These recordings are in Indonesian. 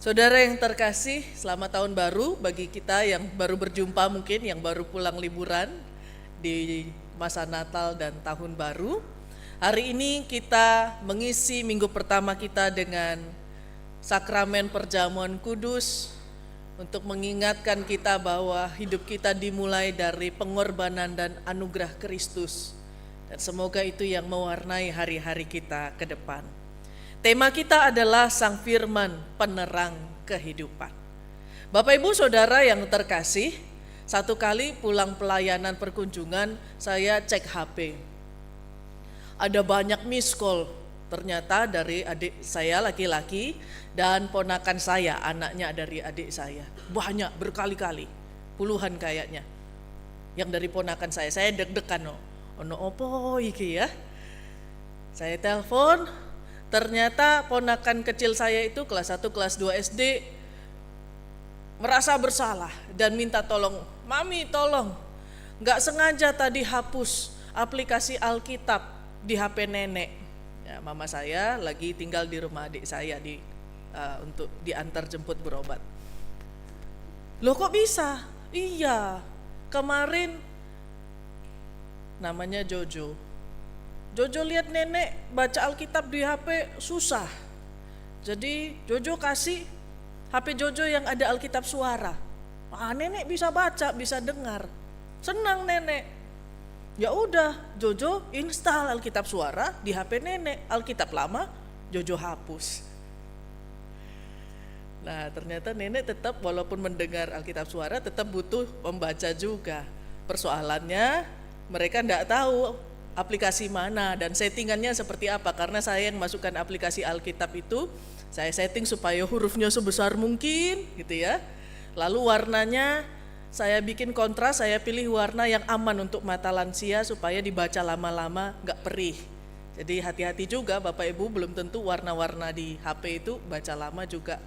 Saudara yang terkasih, selamat tahun baru bagi kita yang baru berjumpa mungkin, yang baru pulang liburan di masa Natal dan Tahun Baru. Hari ini kita mengisi minggu pertama kita dengan sakramen perjamuan kudus untuk mengingatkan kita bahwa hidup kita dimulai dari pengorbanan dan anugerah Kristus. Dan semoga itu yang mewarnai hari-hari kita ke depan. Tema kita adalah Sang Firman, penerang kehidupan. Bapak Ibu Saudara yang terkasih, satu kali pulang pelayanan perkunjungan, saya cek HP. Ada banyak miss call, ternyata dari adik saya laki-laki dan ponakan saya, anaknya dari adik saya. Banyak, berkali-kali, puluhan kayaknya. Yang dari ponakan saya deg-degan, ono opo iki ya. Saya telepon. Ternyata ponakan kecil saya itu kelas 1, kelas 2 SD merasa bersalah dan minta tolong, "Mami tolong, gak sengaja tadi hapus aplikasi Alkitab di HP nenek." Ya, mama saya lagi tinggal di rumah adik saya untuk diantar jemput berobat. "Loh kok bisa?" "Iya, kemarin," namanya Jojo lihat nenek baca Alkitab di HP susah. Jadi Jojo kasih HP Jojo yang ada Alkitab suara. Nenek bisa baca, bisa dengar. Senang nenek. Ya udah, Jojo install Alkitab suara di HP nenek. Alkitab lama Jojo hapus. Nah, ternyata nenek tetap walaupun mendengar Alkitab suara tetap butuh membaca juga. Persoalannya mereka enggak tahu aplikasi mana dan settingannya seperti apa, karena saya yang masukkan aplikasi Alkitab itu saya setting supaya hurufnya sebesar mungkin gitu ya. Lalu warnanya saya bikin kontras, saya pilih warna yang aman untuk mata lansia supaya dibaca lama-lama gak perih. Jadi hati-hati juga Bapak Ibu, belum tentu warna-warna di HP itu baca lama juga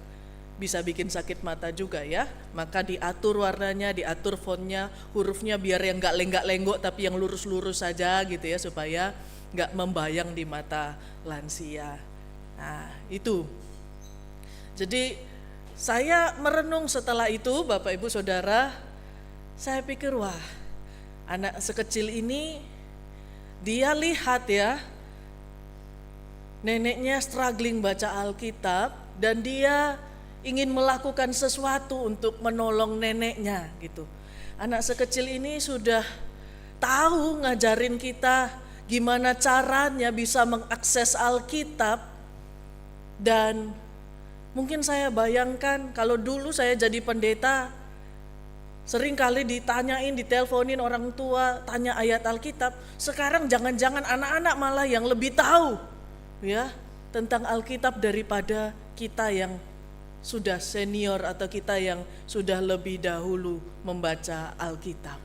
bisa bikin sakit mata juga ya. Maka diatur warnanya, diatur fontnya, hurufnya biar yang gak lenggak-lenggok tapi yang lurus-lurus saja gitu ya, supaya gak membayang di mata lansia. Nah itu. Jadi saya merenung setelah itu Bapak Ibu Saudara, saya pikir wah, anak sekecil ini dia lihat ya neneknya struggling baca Alkitab dan dia ingin melakukan sesuatu untuk menolong neneknya gitu. Anak sekecil ini sudah tahu ngajarin kita gimana caranya bisa mengakses Alkitab. Dan mungkin saya bayangkan kalau dulu saya jadi pendeta, sering kali ditanyain, diteleponin orang tua, tanya ayat Alkitab. Sekarang jangan-jangan anak-anak malah yang lebih tahu ya tentang Alkitab daripada kita yang sudah senior atau kita yang sudah lebih dahulu membaca Alkitab.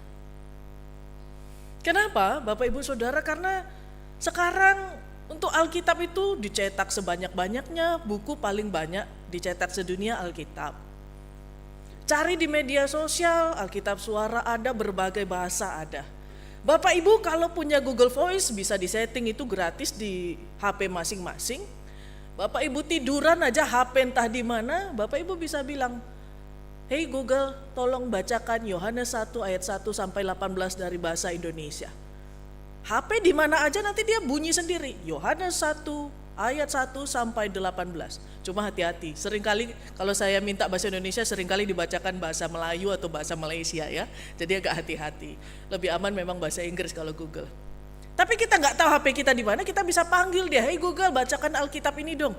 Kenapa Bapak Ibu Saudara? Karena sekarang untuk Alkitab itu dicetak sebanyak-banyaknya, buku paling banyak dicetak sedunia Alkitab. Cari di media sosial, Alkitab suara ada, berbagai bahasa ada. Bapak Ibu kalau punya Google Voice bisa disetting itu gratis di HP masing-masing. Bapak Ibu tiduran aja HP entah di mana, Bapak Ibu bisa bilang, "Hey Google, tolong bacakan Yohanes 1 ayat 1 sampai 18 dari bahasa Indonesia." HP di mana aja nanti dia bunyi sendiri. Yohanes 1 ayat 1 sampai 18. Cuma hati-hati, seringkali kalau saya minta bahasa Indonesia seringkali dibacakan bahasa Melayu atau bahasa Malaysia ya. Jadi agak hati-hati. Lebih aman memang bahasa Inggris kalau Google. Tapi kita nggak tahu HP kita di mana, kita bisa panggil dia, "Hey Google, bacakan Alkitab ini dong."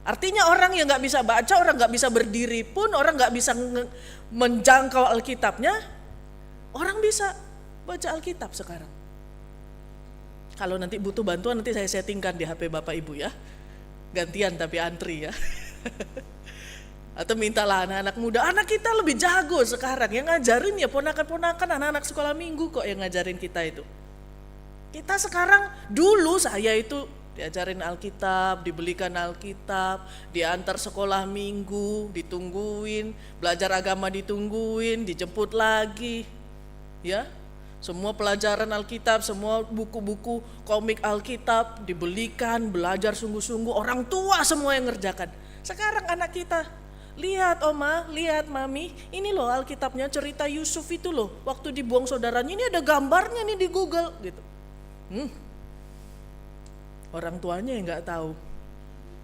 Artinya orang yang nggak bisa baca, orang nggak bisa berdiri pun, orang nggak bisa menjangkau Alkitabnya, orang bisa baca Alkitab sekarang. Kalau nanti butuh bantuan nanti saya settingkan di HP Bapak Ibu ya, gantian tapi antri ya. Atau mintalah anak-anak muda, anak kita lebih jago sekarang, yang ngajarin ya ponakan-ponakan anak-anak sekolah minggu kok yang ngajarin kita itu. Kita sekarang, dulu saya itu diajarin Alkitab, dibelikan Alkitab, diantar sekolah minggu, ditungguin, belajar agama ditungguin, dijemput lagi. Ya, semua pelajaran Alkitab, semua buku-buku komik Alkitab dibelikan, belajar sungguh-sungguh, orang tua semua yang ngerjakan. Sekarang anak kita lihat Oma, lihat Mami, ini loh Alkitabnya cerita Yusuf itu loh, waktu dibuang saudaranya, ini ada gambarnya nih di Google gitu. Orang tuanya yang nggak tahu.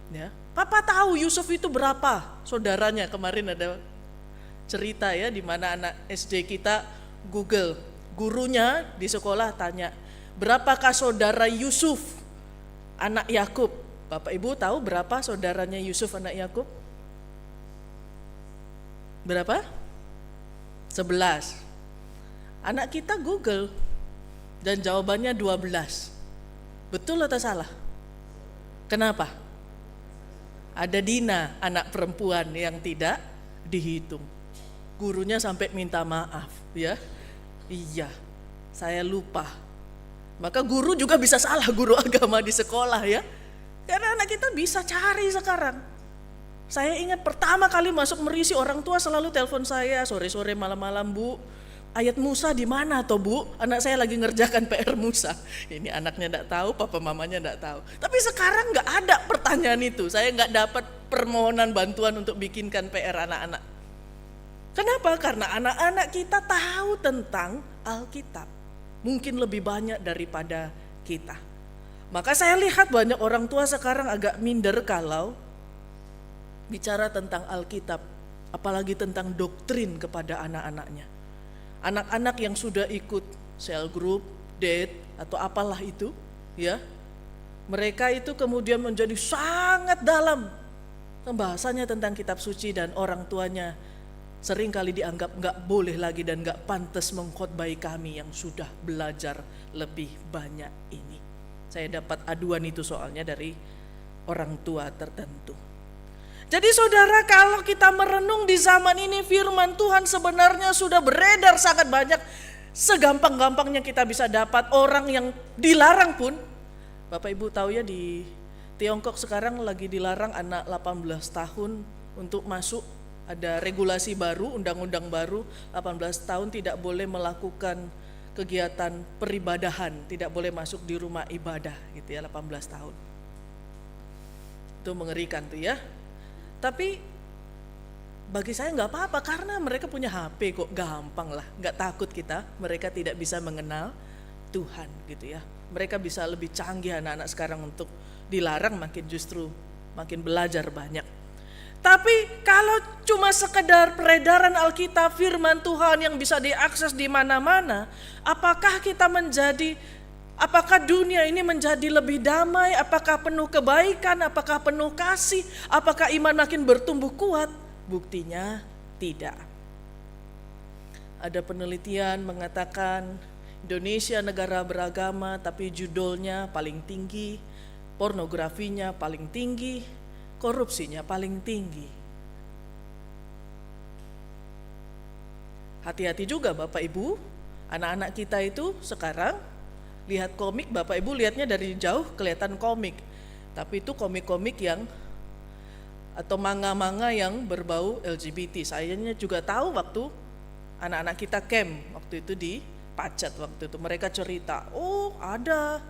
Ya, Papa tahu Yusuf itu berapa saudaranya. Kemarin ada cerita ya, di mana anak SD kita Google, gurunya di sekolah tanya, berapakah saudara Yusuf anak Yakub? Bapak Ibu tahu berapa saudaranya Yusuf anak Yakub? Berapa? 11. Anak kita Google dan jawabannya 12. Betul atau salah? Kenapa? Ada Dina, anak perempuan yang tidak dihitung. Gurunya sampai minta maaf, ya. Iya, saya lupa. Maka guru juga bisa salah, guru agama di sekolah ya. Karena anak kita bisa cari sekarang. Saya ingat pertama kali masuk Merisi, orang tua selalu telepon saya sore-sore malam-malam, Bu, ayat Musa di mana toh Bu? Anak saya lagi ngerjakan PR Musa. Ini anaknya enggak tahu, papa mamanya enggak tahu. Tapi sekarang enggak ada pertanyaan itu. Saya enggak dapat permohonan bantuan untuk bikinkan PR anak-anak. Kenapa? Karena anak-anak kita tahu tentang Alkitab. Mungkin lebih banyak daripada kita. Maka saya lihat banyak orang tua sekarang agak minder kalau bicara tentang Alkitab, apalagi tentang doktrin kepada anak-anaknya. Anak-anak yang sudah ikut cell group, date, atau apalah itu, ya, mereka itu kemudian menjadi sangat dalam pembahasannya tentang kitab suci, dan orang tuanya sering kali dianggap nggak boleh lagi dan nggak pantas mengkhotbahi kami yang sudah belajar lebih banyak ini. Saya dapat aduan itu soalnya dari orang tua tertentu. Jadi saudara, kalau kita merenung di zaman ini, firman Tuhan sebenarnya sudah beredar sangat banyak. Segampang-gampangnya kita bisa dapat. Orang yang dilarang pun, Bapak Ibu tahu ya, di Tiongkok sekarang lagi dilarang anak 18 tahun untuk masuk. Ada regulasi baru, undang-undang baru, 18 tahun tidak boleh melakukan kegiatan peribadahan, tidak boleh masuk di rumah ibadah gitu ya, 18 tahun. Itu mengerikan tuh ya. Tapi bagi saya nggak apa-apa, karena mereka punya HP kok, gampang lah, nggak takut kita. Mereka tidak bisa mengenal Tuhan gitu ya. Mereka bisa lebih canggih anak-anak sekarang untuk dilarang, makin justru makin belajar banyak. Tapi kalau cuma sekedar peredaran Alkitab, firman Tuhan yang bisa diakses di mana-mana, apakah dunia ini menjadi lebih damai? Apakah penuh kebaikan? Apakah penuh kasih? Apakah iman makin bertumbuh kuat? Buktinya tidak. Ada penelitian mengatakan Indonesia negara beragama, tapi judulnya paling tinggi, pornografinya paling tinggi, korupsinya paling tinggi. Hati-hati juga Bapak Ibu, anak-anak kita itu sekarang lihat komik, Bapak Ibu lihatnya dari jauh kelihatan komik, tapi itu komik-komik yang atau manga-manga yang berbau LGBT. Sayanya juga tahu waktu anak-anak kita camp waktu itu di Pacet, waktu itu mereka cerita, oh ada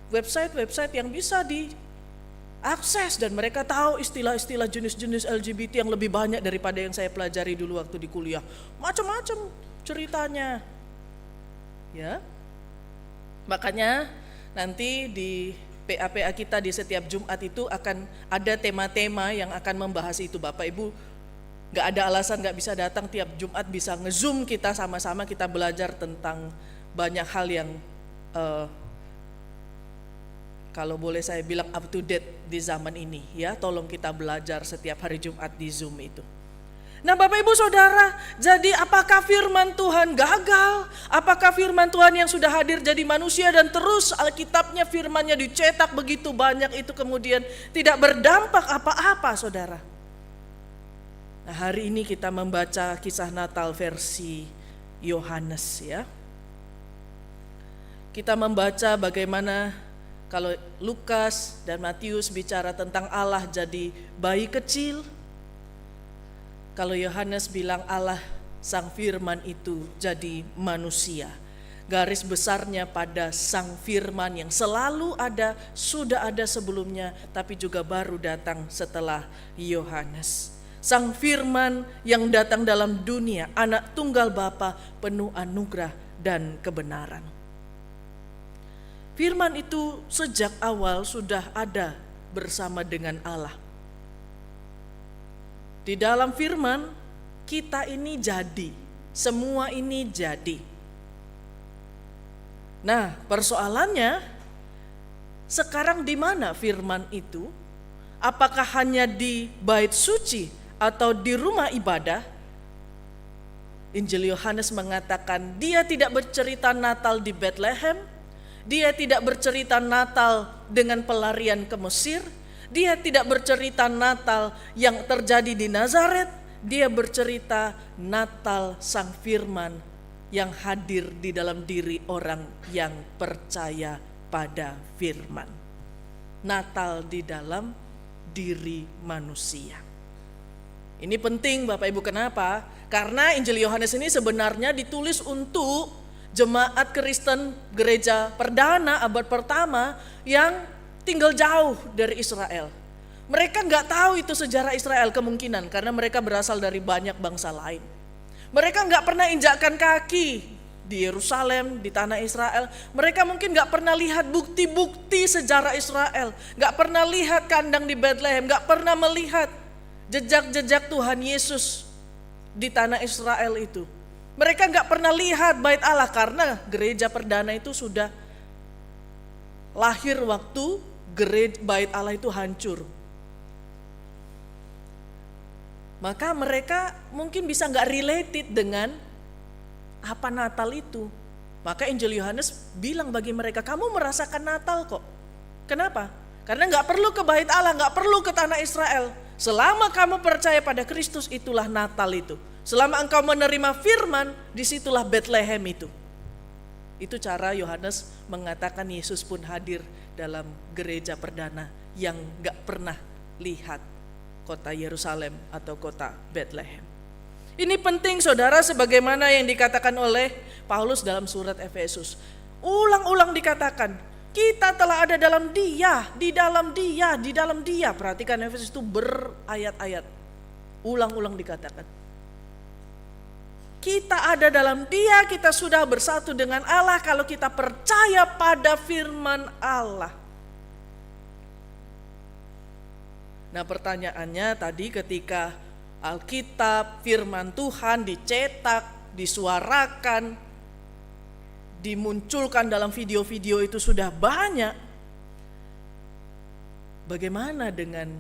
website-website yang bisa diakses, dan mereka tahu istilah-istilah jenis-jenis LGBT yang lebih banyak daripada yang saya pelajari dulu waktu di kuliah. Macam-macam ceritanya, ya. Makanya nanti di PA-PA kita di setiap Jumat itu akan ada tema-tema yang akan membahas itu. Bapak Ibu gak ada alasan gak bisa datang tiap Jumat, bisa nge-zoom kita sama-sama, kita belajar tentang banyak hal yang kalau boleh saya bilang up to date di zaman ini ya. Tolong kita belajar setiap hari Jumat di Zoom itu. Nah Bapak Ibu Saudara, jadi apakah firman Tuhan gagal? Apakah firman Tuhan yang sudah hadir jadi manusia dan terus Alkitabnya, firmannya dicetak begitu banyak itu kemudian tidak berdampak apa-apa Saudara? Nah hari ini kita membaca kisah Natal versi Yohanes ya. Kita membaca bagaimana kalau Lukas dan Matius bicara tentang Allah jadi bayi kecil, kalau Yohanes bilang Allah sang firman itu jadi manusia. Garis besarnya pada sang firman yang selalu ada, sudah ada sebelumnya, tapi juga baru datang setelah Yohanes. Sang Firman yang datang dalam dunia, anak tunggal Bapa, penuh anugerah dan kebenaran. Firman itu sejak awal sudah ada bersama dengan Allah. Di dalam firman, kita ini jadi, semua ini jadi. Nah, persoalannya, sekarang di mana firman itu? Apakah hanya di bait suci atau di rumah ibadah? Injil Yohanes mengatakan dia tidak bercerita Natal di Bethlehem, dia tidak bercerita Natal dengan pelarian ke Mesir, dia tidak bercerita Natal yang terjadi di Nazaret, dia bercerita Natal Sang Firman yang hadir di dalam diri orang yang percaya pada firman. Natal di dalam diri manusia. Ini penting Bapak Ibu, kenapa? Karena Injil Yohanes ini sebenarnya ditulis untuk jemaat Kristen gereja perdana abad pertama yang tinggal jauh dari Israel. Mereka nggak tahu itu sejarah Israel kemungkinan karena mereka berasal dari banyak bangsa lain. Mereka nggak pernah injakkan kaki di Yerusalem, di tanah Israel. Mereka mungkin nggak pernah lihat bukti-bukti sejarah Israel, nggak pernah lihat kandang di Bethlehem, nggak pernah melihat jejak-jejak Tuhan Yesus di tanah Israel itu. Mereka nggak pernah lihat bait Allah karena gereja perdana itu sudah lahir waktu bait Allah itu hancur. Maka mereka mungkin bisa nggak related dengan apa Natal itu. Maka Injil Yohanes bilang bagi mereka, kamu merasakan Natal kok. Kenapa? Karena nggak perlu ke bait Allah, nggak perlu ke tanah Israel. Selama kamu percaya pada Kristus, itulah Natal itu. Selama engkau menerima firman, disitulah Bethlehem itu. Itu cara Yohanes mengatakan Yesus pun hadir dalam gereja perdana yang nggak pernah lihat kota Yerusalem atau kota Bethlehem. Ini penting saudara, sebagaimana yang dikatakan oleh Paulus dalam surat Efesus. Ulang-ulang dikatakan, kita telah ada dalam Dia, di dalam Dia, di dalam Dia. Perhatikan Efesus itu berayat-ayat. Ulang-ulang dikatakan. Kita ada dalam Dia, kita sudah bersatu dengan Allah kalau kita percaya pada firman Allah. Nah, pertanyaannya tadi ketika Alkitab, firman Tuhan dicetak, disuarakan, dimunculkan dalam video-video itu sudah banyak. Bagaimana dengan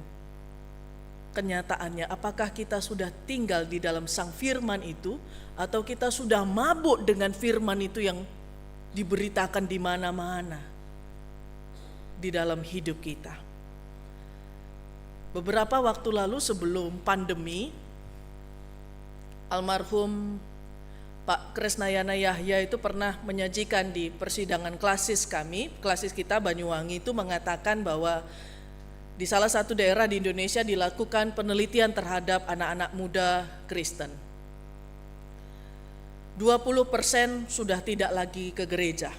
kenyataannya? Apakah kita sudah tinggal di dalam sang firman itu atau kita sudah mabuk dengan firman itu yang diberitakan di mana-mana di dalam hidup kita? Beberapa waktu lalu sebelum pandemi, almarhum Pak Kresnayana Yahya itu pernah menyajikan di persidangan klasis kami, klasis kita Banyuwangi itu mengatakan bahwa di salah satu daerah di Indonesia dilakukan penelitian terhadap anak-anak muda Kristen. 20% sudah tidak lagi ke gereja.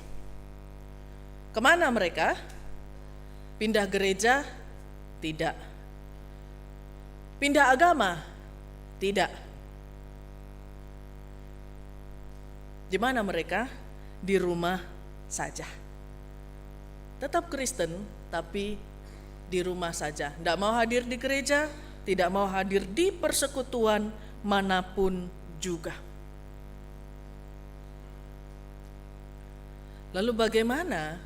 Kemana mereka? Pindah gereja? Tidak. Pindah agama? Tidak. Di mana mereka? Di rumah saja. Tetap Kristen, tapi di rumah saja. Tidak mau hadir di gereja, tidak mau hadir di persekutuan manapun juga. Lalu bagaimana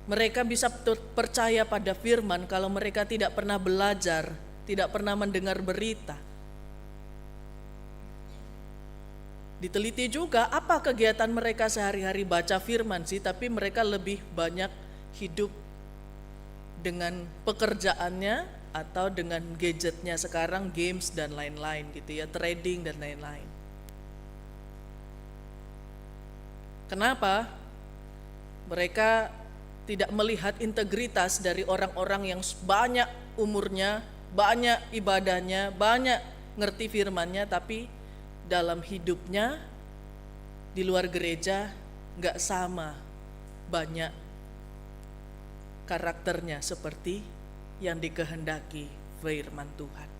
mereka bisa percaya pada firman kalau mereka tidak pernah belajar, tidak pernah mendengar berita? Diteliti juga apa kegiatan mereka sehari-hari, baca firman sih, tapi mereka lebih banyak hidup dengan pekerjaannya atau dengan gadgetnya sekarang, games dan lain-lain gitu ya, trading dan lain-lain. Kenapa? Mereka tidak melihat integritas dari orang-orang yang banyak umurnya, banyak ibadahnya, banyak ngerti firmannya, tapi dalam hidupnya di luar gereja gak sama banyak karakternya seperti yang dikehendaki firman Tuhan.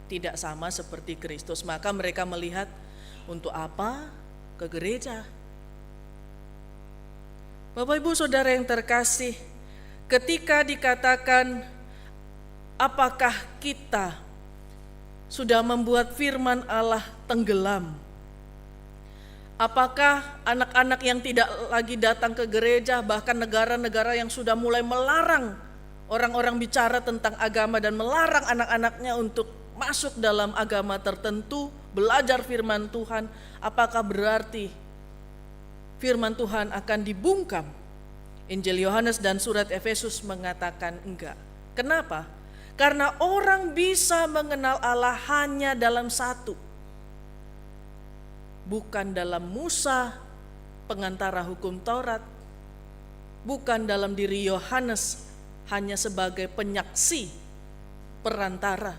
tidak sama seperti Kristus. Maka mereka melihat, untuk apa ke gereja? Bapak Ibu Saudara yang terkasih, ketika dikatakan apakah kita sudah membuat firman Allah tenggelam? Apakah anak-anak yang tidak lagi datang ke gereja, bahkan negara-negara yang sudah mulai melarang orang-orang bicara tentang agama dan melarang anak-anaknya untuk masuk dalam agama tertentu, belajar firman Tuhan, apakah berarti firman Tuhan akan dibungkam? Injil Yohanes dan surat Efesus mengatakan enggak. Kenapa? Karena orang bisa mengenal Allah hanya dalam satu, bukan dalam Musa, pengantara hukum Taurat, bukan dalam diri Yohanes, hanya sebagai penyaksi, perantara.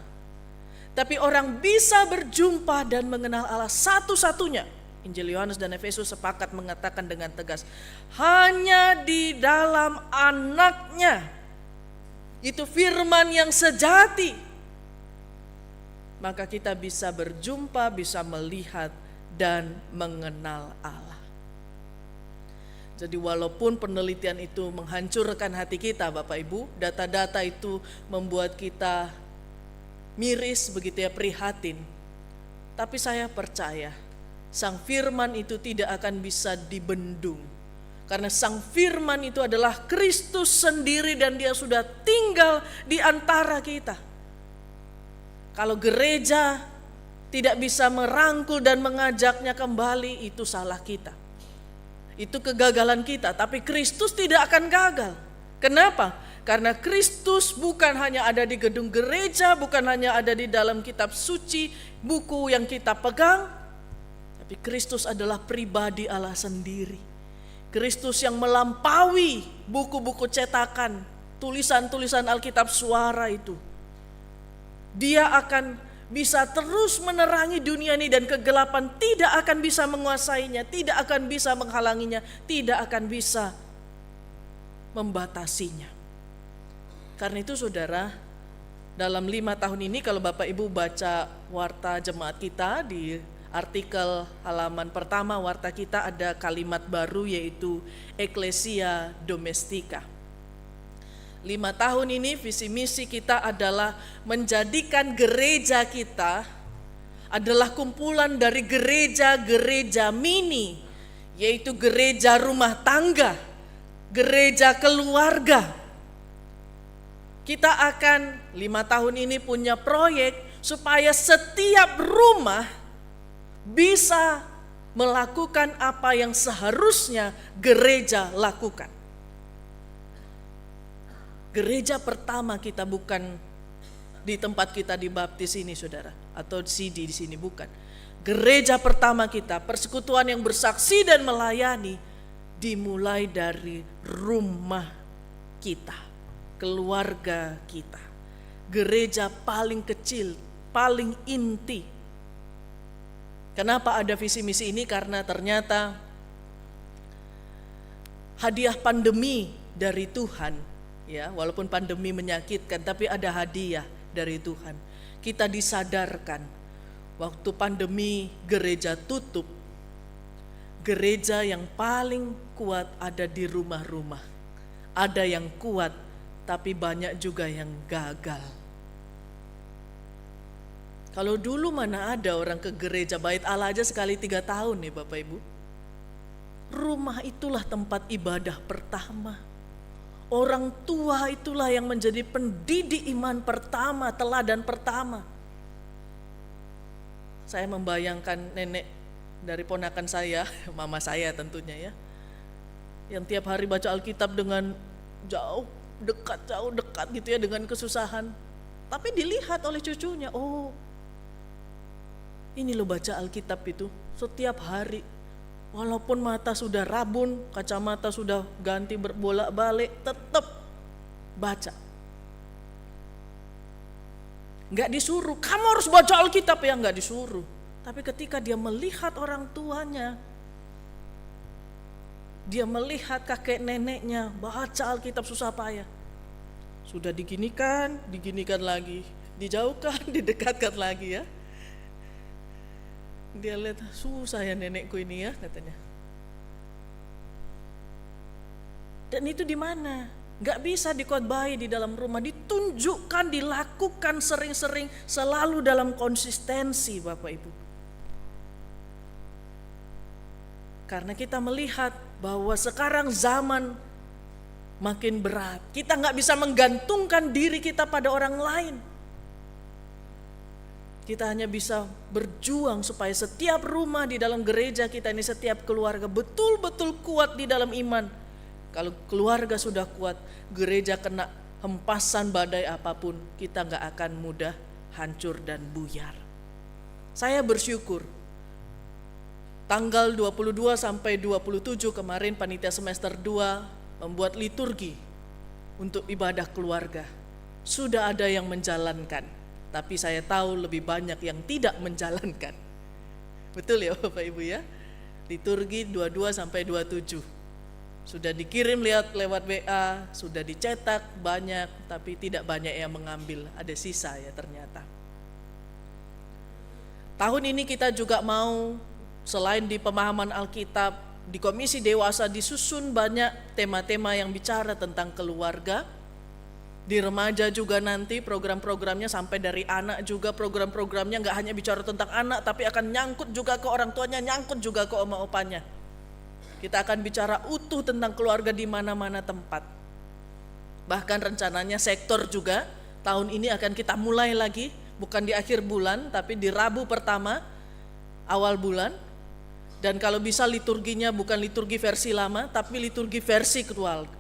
Tapi orang bisa berjumpa dan mengenal Allah satu-satunya. Injil Yohanes dan Efesus sepakat mengatakan dengan tegas, hanya di dalam anaknya. Itu firman yang sejati. Maka kita bisa berjumpa, bisa melihat dan mengenal Allah. Jadi walaupun penelitian itu menghancurkan hati kita Bapak Ibu, data-data itu membuat kita miris begitu ya, prihatin. Tapi saya percaya Sang Firman itu tidak akan bisa dibendung. Karena Sang Firman itu adalah Kristus sendiri dan Dia sudah tinggal di antara kita. Kalau gereja tidak bisa merangkul dan mengajaknya kembali, itu salah kita. Itu kegagalan kita, tapi Kristus tidak akan gagal. Kenapa? Karena Kristus bukan hanya ada di gedung gereja, bukan hanya ada di dalam kitab suci, buku yang kita pegang, tapi Kristus adalah pribadi Allah sendiri. Kristus yang melampaui buku-buku cetakan, tulisan-tulisan Alkitab suara itu. Dia akan bisa terus menerangi dunia ini dan kegelapan tidak akan bisa menguasainya, tidak akan bisa menghalanginya, tidak akan bisa membatasinya. Karena itu saudara, dalam 5 tahun ini kalau Bapak Ibu baca warta jemaat kita, di artikel halaman pertama warta kita ada kalimat baru yaitu Ecclesia Domestica. 5 tahun ini visi misi kita adalah menjadikan gereja kita adalah kumpulan dari gereja-gereja mini, yaitu gereja rumah tangga, gereja keluarga. Kita akan 5 tahun ini punya proyek supaya setiap rumah bisa melakukan apa yang seharusnya gereja lakukan. Gereja pertama kita bukan di tempat kita dibaptis ini saudara, atau CD di sini, bukan. Gereja pertama kita, persekutuan yang bersaksi dan melayani, dimulai dari rumah kita, keluarga kita. Gereja paling kecil, paling inti. Kenapa ada visi misi ini? Karena ternyata hadiah pandemi dari Tuhan. Ya, walaupun pandemi menyakitkan, tapi ada hadiah dari Tuhan. Kita disadarkan, waktu pandemi gereja tutup, gereja yang paling kuat ada di rumah-rumah. Ada yang kuat, tapi banyak juga yang gagal. Kalau dulu mana ada orang ke gereja bait Allah aja sekali 3 tahun nih Bapak Ibu. Rumah itulah tempat ibadah pertama. Orang tua itulah yang menjadi pendidik iman pertama, teladan pertama. Saya membayangkan nenek dari ponakan saya, mama saya tentunya ya, yang tiap hari baca Alkitab dengan jauh dekat gitu ya, dengan kesusahan. Tapi dilihat oleh cucunya, oh ini lo baca Alkitab itu setiap hari. Walaupun mata sudah rabun, kacamata sudah ganti berbolak-balik, tetap baca. Enggak disuruh, kamu harus baca Alkitab ya, enggak disuruh. Tapi ketika dia melihat orang tuanya, dia melihat kakek neneknya baca Alkitab susah payah. Sudah diginikan lagi, dijauhkan, didekatkan lagi ya. Dia lihat, susah ya nenekku ini ya katanya. Dan itu di mana? Gak bisa dikhotbahi di dalam rumah, ditunjukkan, dilakukan sering-sering, selalu dalam konsistensi Bapak Ibu. Karena kita melihat bahwa sekarang zaman makin berat. Kita gak bisa menggantungkan diri kita pada orang lain. Kita hanya bisa berjuang supaya setiap rumah di dalam gereja kita ini, setiap keluarga betul-betul kuat di dalam iman. Kalau keluarga sudah kuat, gereja kena hempasan badai apapun, kita gak akan mudah hancur dan buyar. Saya bersyukur, tanggal 22 sampai 27 kemarin panitia semester 2 membuat liturgi untuk ibadah keluarga. Sudah ada yang menjalankan, tapi saya tahu lebih banyak yang tidak menjalankan. Betul ya Bapak Ibu ya? Liturgi 22 sampai 27. Sudah dikirim lewat WA, sudah dicetak banyak, tapi tidak banyak yang mengambil, ada sisa ya ternyata. Tahun ini kita juga mau, selain di pemahaman Alkitab, di Komisi Dewasa disusun banyak tema-tema yang bicara tentang keluarga. Di remaja juga nanti program-programnya sampai dari anak juga, program-programnya gak hanya bicara tentang anak, tapi akan nyangkut juga ke orang tuanya, nyangkut juga ke oma opanya. Kita akan bicara utuh tentang keluarga di mana-mana tempat. Bahkan rencananya sektor juga tahun ini akan kita mulai lagi, bukan di akhir bulan, tapi di Rabu pertama awal bulan. Dan kalau bisa liturginya bukan liturgi versi lama, tapi liturgi versi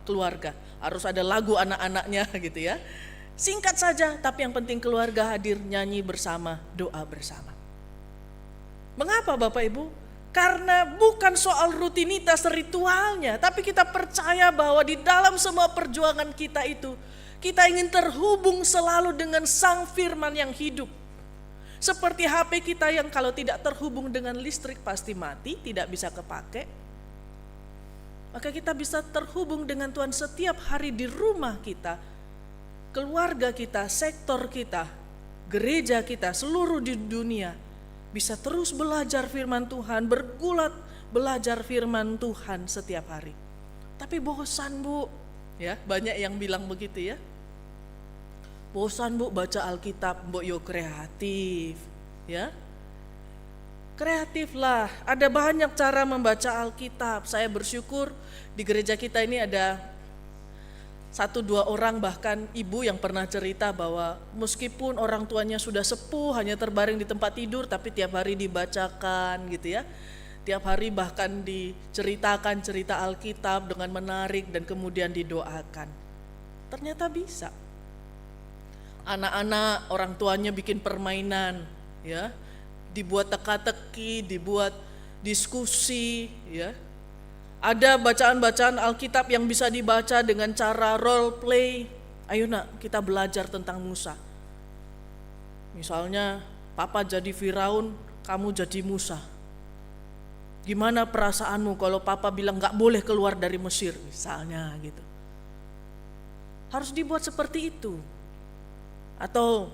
keluarga. Harus ada lagu anak-anaknya gitu ya. Singkat saja, tapi yang penting keluarga hadir, nyanyi bersama, doa bersama. Mengapa Bapak Ibu? Karena bukan soal rutinitas ritualnya, tapi kita percaya bahwa di dalam semua perjuangan kita itu, kita ingin terhubung selalu dengan Sang Firman yang hidup. Seperti HP kita yang kalau tidak terhubung dengan listrik pasti mati, tidak bisa kepake. Maka kita bisa terhubung dengan Tuhan setiap hari di rumah kita, keluarga kita, sektor kita, gereja kita, seluruh di dunia. Bisa terus belajar firman Tuhan, bergulat belajar firman Tuhan setiap hari. Tapi bosan Bu, ya banyak yang bilang begitu ya. Bosan Bu baca Alkitab, mbok yo kreatif, ya. Kreatif lah, ada banyak cara membaca Alkitab. Saya bersyukur di gereja kita ini ada 1-2 orang bahkan ibu yang pernah cerita bahwa meskipun orang tuanya sudah sepuh hanya terbaring di tempat tidur, tapi tiap hari dibacakan gitu ya. Tiap hari bahkan diceritakan cerita Alkitab dengan menarik dan kemudian didoakan. Ternyata bisa. Anak-anak orang tuanya bikin permainan ya. Dibuat teka-teki, dibuat diskusi ya. Ada bacaan-bacaan Alkitab yang bisa dibaca dengan cara role play. Ayo nak, kita belajar tentang Musa. Misalnya, papa jadi Firaun, kamu jadi Musa. Gimana perasaanmu kalau papa bilang gak boleh keluar dari Mesir, misalnya gitu. Harus dibuat seperti itu. Atau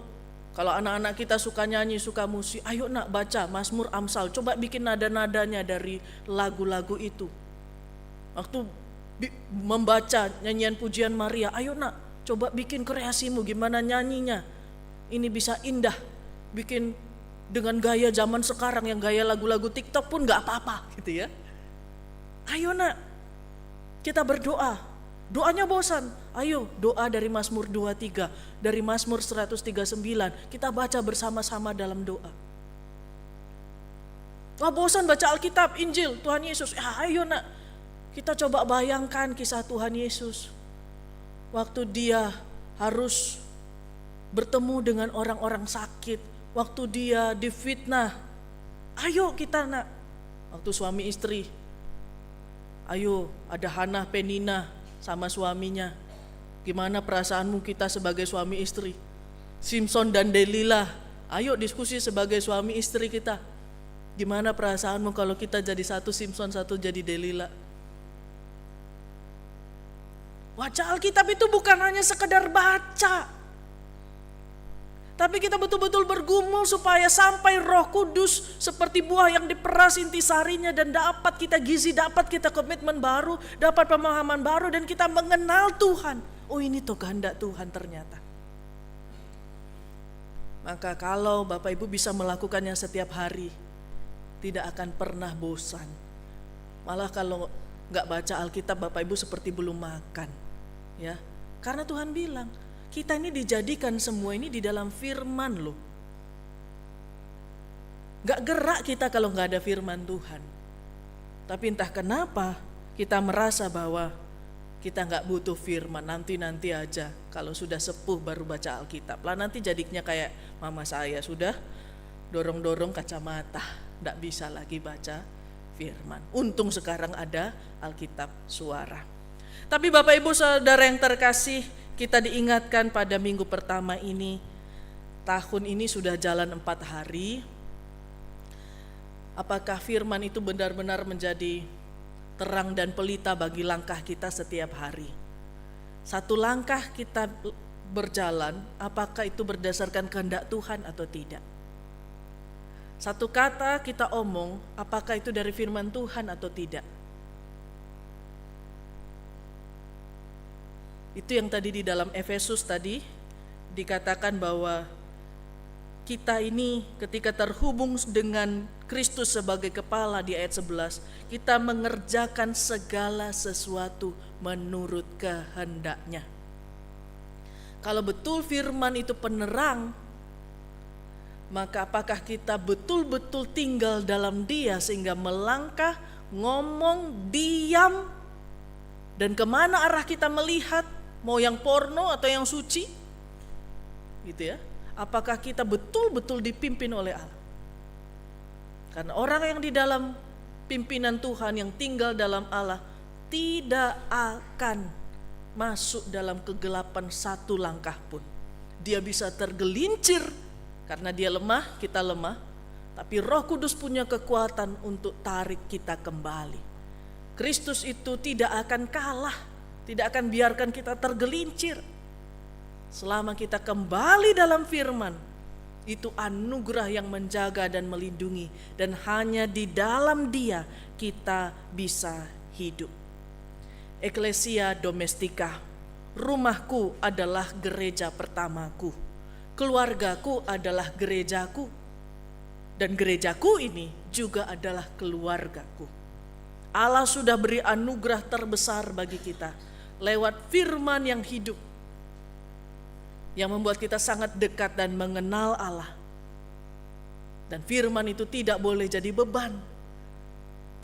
kalau anak-anak kita suka nyanyi, suka musik, ayo nak baca Mazmur Amsal, coba bikin nada-nadanya dari lagu-lagu itu. Waktu membaca nyanyian pujian Maria, ayo nak coba bikin kreasimu gimana nyanyinya. Ini bisa indah, bikin dengan gaya zaman sekarang yang gaya lagu-lagu TikTok pun gak apa-apa gitu ya. Ayo nak, kita berdoa, doanya bosan, ayo doa dari Mazmur 23, dari Mazmur 139, kita baca bersama-sama dalam doa. Wah bosan baca Alkitab, Injil, Tuhan Yesus, ayo nak, kita coba bayangkan kisah Tuhan Yesus. Waktu dia harus bertemu dengan orang-orang sakit. Waktu dia difitnah. Ayo kita nak. Waktu suami istri. Ayo ada Hana Penina sama suaminya. Gimana perasaanmu kita sebagai suami istri? Simpson dan Delila. Ayo diskusi sebagai suami istri kita. Gimana perasaanmu kalau kita jadi satu Simpson, satu jadi Delila? Baca Alkitab itu bukan hanya sekedar baca. Tapi kita betul-betul bergumul supaya sampai Roh Kudus seperti buah yang diperas intisarinya dan dapat kita gizi, dapat kita komitmen baru, dapat pemahaman baru dan kita mengenal Tuhan. Oh, ini tuh kehendak Tuhan ternyata. Maka kalau Bapak Ibu bisa melakukannya setiap hari, tidak akan pernah bosan. Malah kalau nggak baca Alkitab, Bapak Ibu seperti belum makan, ya. Karena Tuhan bilang, kita ini dijadikan semua ini di dalam firman loh. Gak gerak kita kalau gak ada firman Tuhan. Tapi entah kenapa kita merasa bahwa kita gak butuh firman. Nanti aja kalau sudah sepuh baru baca Alkitab. Lah nanti jadinya kayak mama saya, sudah dorong-dorong kacamata, gak bisa lagi baca firman. Untung sekarang ada Alkitab suara. Tapi Bapak Ibu Saudara yang terkasih, kita diingatkan pada minggu pertama ini, tahun ini sudah jalan 4 hari. Apakah firman itu benar-benar menjadi terang dan pelita bagi langkah kita setiap hari? Satu langkah kita berjalan, apakah itu berdasarkan kehendak Tuhan atau tidak? Satu kata kita omong, apakah itu dari firman Tuhan atau tidak? Itu yang tadi di dalam Efesus tadi dikatakan bahwa kita ini ketika terhubung dengan Kristus sebagai kepala di ayat 11, kita mengerjakan segala sesuatu menurut kehendaknya. Kalau betul firman itu penerang, maka apakah kita betul-betul tinggal dalam Dia sehingga melangkah, ngomong, diam, dan kemana arah kita melihat? Mau yang porno atau yang suci? Gitu ya. Apakah kita betul-betul dipimpin oleh Allah? Karena orang yang di dalam pimpinan Tuhan, yang tinggal dalam Allah, tidak akan masuk dalam kegelapan satu langkah pun. Dia bisa tergelincir karena dia lemah, kita lemah. Tapi Roh Kudus punya kekuatan untuk tarik kita kembali. Kristus itu tidak akan kalah, tidak akan biarkan kita tergelincir. Selama kita kembali dalam firman, itu anugerah yang menjaga dan melindungi. Dan hanya di dalam Dia kita bisa hidup. Ecclesia domestica, rumahku adalah gereja pertamaku. Keluargaku adalah gerejaku. Dan gerejaku ini juga adalah keluargaku. Allah sudah beri anugerah terbesar bagi kita lewat firman yang hidup, yang membuat kita sangat dekat dan mengenal Allah. Dan firman itu tidak boleh jadi beban,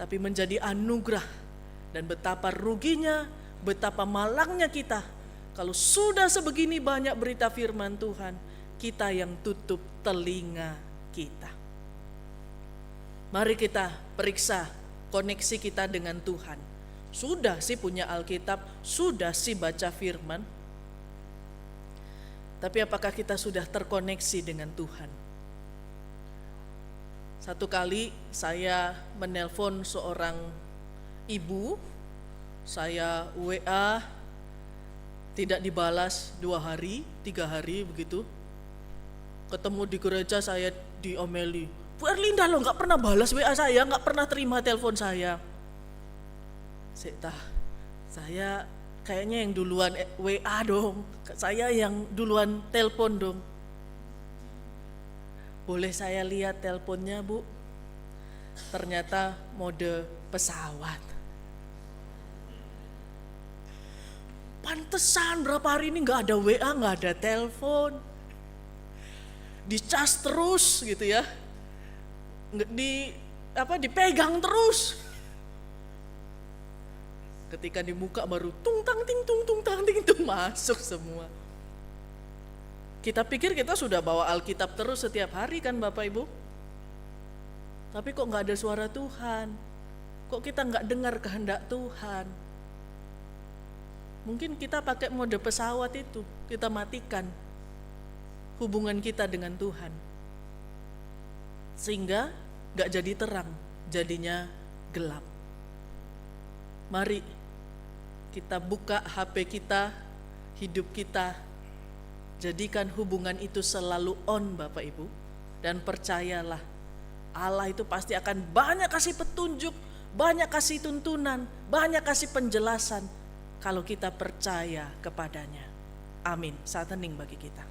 tapi menjadi anugerah. Dan betapa ruginya, betapa malangnya kita kalau sudah sebegini banyak berita firman Tuhan, kita yang tutup telinga kita. Mari kita periksa koneksi kita dengan Tuhan. Sudah sih punya Alkitab, sudah sih baca firman, tapi apakah kita sudah terkoneksi dengan Tuhan? Satu kali saya menelpon seorang ibu, saya WA, tidak dibalas 2 hari, 3 hari begitu. Ketemu di gereja saya diomeli, Bu Erlinda lo gak pernah balas WA saya, gak pernah terima telepon saya. Saya kayaknya yang duluan WA dong, saya yang duluan telepon dong. Boleh saya lihat teleponnya Bu? Ternyata mode pesawat. Pantesan berapa hari ini gak ada WA, gak ada telepon. Dicas terus gitu ya. Dipegang terus. Ketika di muka baru tung tang ting tung masuk semua. Kita pikir kita sudah bawa Alkitab terus setiap hari kan Bapak Ibu? Tapi kok gak ada suara Tuhan? Kok kita gak dengar kehendak Tuhan? Mungkin kita pakai mode pesawat itu, kita matikan hubungan kita dengan Tuhan. Sehingga gak jadi terang, jadinya gelap. Mari kita buka HP kita, hidup kita, Jadikan hubungan itu selalu on Bapak Ibu. Dan percayalah, Allah itu pasti akan banyak kasih petunjuk, banyak kasih tuntunan, banyak kasih penjelasan kalau kita percaya kepadanya. Amin. Saat hening bagi kita.